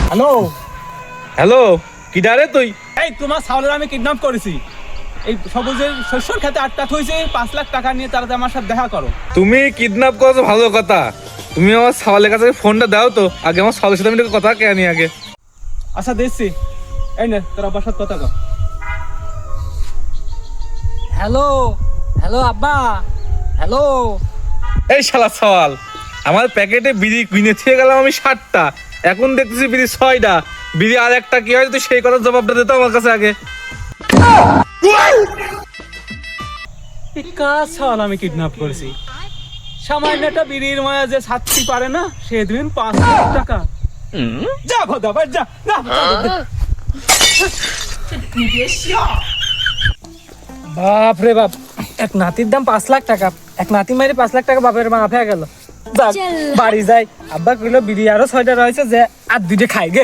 Hello hello, কিডা রে তুই? এই তোমার ছাগলের আমি কিডন্যাপ করেছি। এই সবুজের শস্যর খেতে আটকা থইছে, 5 লাখ টাকা নিয়ে তারা আমার সাথে দেখা করো। তুমি কিডন্যাপ করছো ভালো কথা, তুমি আমার সাওয়ালের কাছে ফোনটা দাও তো, আগে আমার সাওয়ালের সাথে আমি একটু কথা কে আনি আগে। আচ্ছা দিচ্ছি, এই নে তোর আব্বার সাথে কথা কর। হ্যালো হ্যালো আব্বা, হ্যালো। এই শালা সাওয়াল, আমার প্যাকেটে বিড়ি কিনে থেকে গেলাম আমি 60টা, এখন দেখতেছি বিড়ি 6টা। বিড়ি আর একটা কি হয় তুই সেই কথার জবাবটা দিত আমার কাছে আগে। এই কাজ ছাগল আমি কিডন্যাপ করেছি। সামান্য একটা বিড়ির মায়া যে ছাড়তে পারে না, সেদিন 5 লাখ টাকা। যা ভদা ভাই যা না। বাপ রে বাপ, এক নাতির দাম 5 লাখ টাকা। এক নাতি মারি 5 লাখ টাকা বাপের মা ফেয়া গেল। যাক বাড়ি যাই, আব্বা কইলো বিড়ি আরো 6টা রয়েছে যে আর 2টা খাই গে।